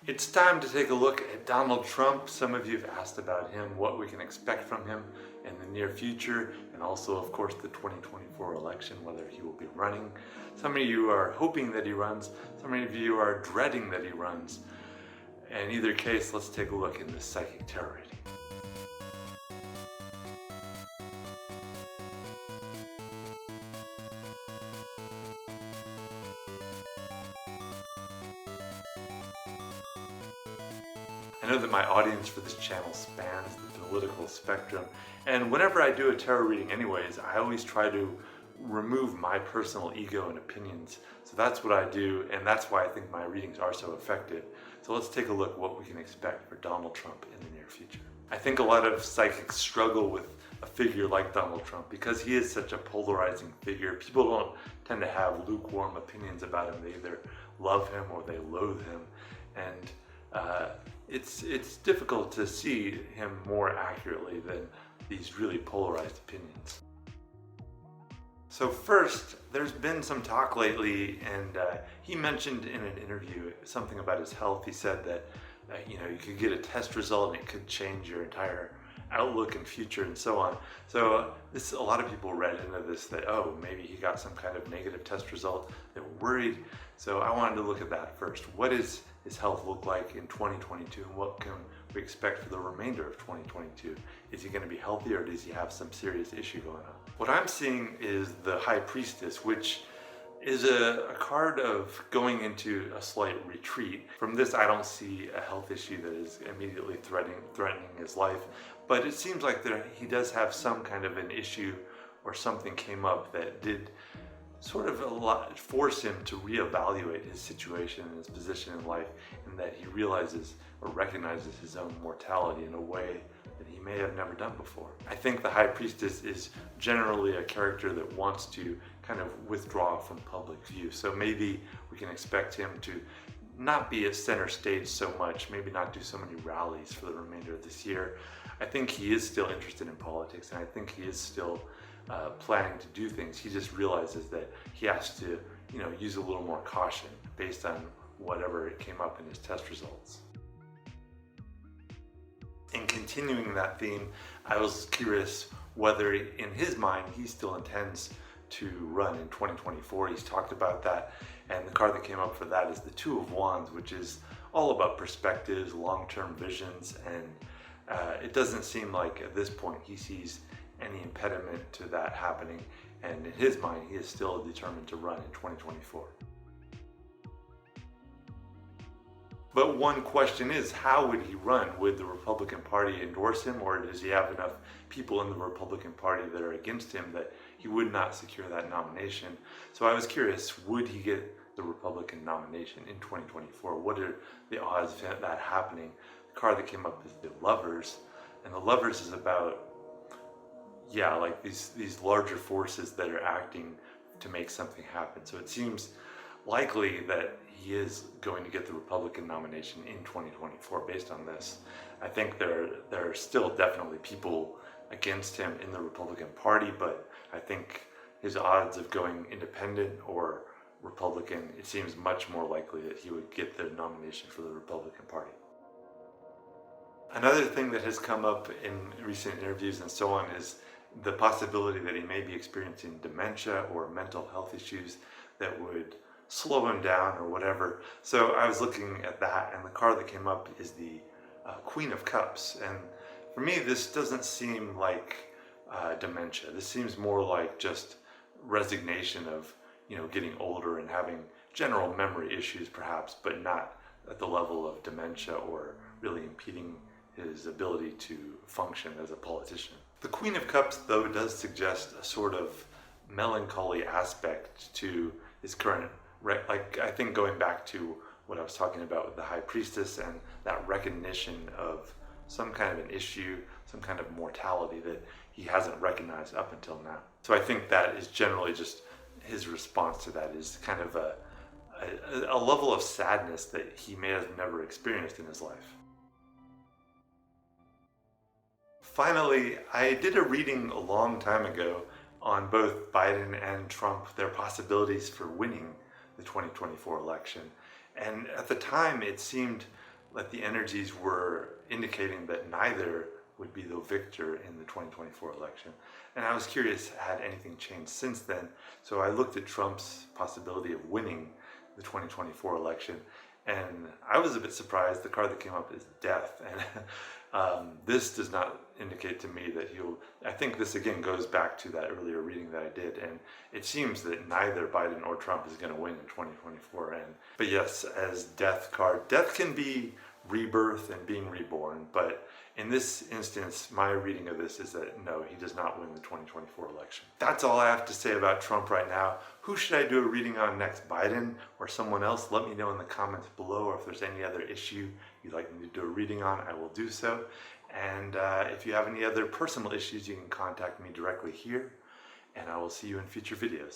It's time to take a look at Donald Trump. Some of you have asked about him, what we can expect from him in the near future, and also, of course, the 2024 election, whether he will be running. Some of you are hoping that he runs. Some of you are dreading that he runs. In either case, let's take a look in this psychic terror reading. I know that my audience for this channel spans the political spectrum, and whenever I do a tarot reading anyways, I always try to remove my personal ego and opinions. So that's what I do, and that's why I think my readings are so effective. So let's take a look what we can expect for Donald Trump in the near future. I think a lot of psychics struggle with a figure like Donald Trump because he is such a polarizing figure. People don't tend to have lukewarm opinions about him. They either love him or they loathe him, and it's difficult to see him more accurately than these really polarized opinions. So first, there's been some talk lately, and he mentioned in an interview something about his health. He said that you could get a test result and it could change your entire outlook and future and so on. So a lot of people read into this that, oh, maybe he got some kind of negative test result. They were worried. So I wanted to look at that first. What does his health look like in 2022, and what can we expect for the remainder of 2022? Is he going to be healthy, or does he have some serious issue going on? What I'm seeing is the High Priestess, which is a card of going into a slight retreat. From this, I don't see a health issue that is immediately threatening his life, but it seems like he does have some kind of an issue, or something came up that did sort of force him to reevaluate his situation and his position in life, and that he realizes or recognizes his own mortality in a way that he may have never done before. I think the High Priestess is generally a character that wants to kind of withdraw from public view. So maybe we can expect him to not be at center stage so much, maybe not do so many rallies for the remainder of this year. I think he is still interested in politics, and I think he is still planning to do things. He just realizes that he has to, use a little more caution based on whatever came up in his test results. In continuing that theme, I was curious whether in his mind he still intends to run in 2024. He's talked about that, and the card that came up for that is the Two of Wands, which is all about perspectives, long-term visions, and it doesn't seem like at this point he sees any impediment to that happening, and in his mind he is still determined to run in 2024. But one question is, how would he run? Would the Republican Party endorse him, or does he have enough people in the Republican Party that are against him that he would not secure that nomination? So I was curious, would he get the Republican nomination in 2024? What are the odds of that happening? The card that came up is the Lovers, and the Lovers is about like these larger forces that are acting to make something happen. So it seems likely that he is going to get the Republican nomination in 2024 based on this. I think there are still definitely people against him in the Republican Party, but I think his odds of going independent or Republican, it seems much more likely that he would get the nomination for the Republican Party. Another thing that has come up in recent interviews and so on is the possibility that he may be experiencing dementia or mental health issues that would slow him down or whatever. So I was looking at that, and the card that came up is the Queen of Cups. And for me, this doesn't seem like dementia. This seems more like just resignation of, getting older and having general memory issues perhaps, but not at the level of dementia or really impeding his ability to function as a politician. The Queen of Cups, though, does suggest a sort of melancholy aspect to his current, I think going back to what I was talking about with the High Priestess and that recognition of some kind of an issue, some kind of mortality that he hasn't recognized up until now. So I think that is generally just his response to that is kind of a level of sadness that he may have never experienced in his life. Finally, I did a reading a long time ago on both Biden and Trump, their possibilities for winning the 2024 election. And at the time, it seemed that the energies were indicating that neither would be the victor in the 2024 election. And I was curious, had anything changed since then? So I looked at Trump's possibility of winning the 2024 election, and I was a bit surprised. The card that came up is death, and this does not indicate to me that he'll. I think this again goes back to that earlier reading that I did, and it seems that neither Biden or Trump is going to win in 2024. But yes, as death card, death can be rebirth and being reborn, but in this instance, my reading of this is that no, he does not win the 2024 election. That's all I have to say about Trump right now. Who should I do a reading on next, Biden or someone else? Let me know in the comments below, or if there's any other issue you'd like me to do a reading on, I will do so. And if you have any other personal issues, you can contact me directly here, and I will see you in future videos.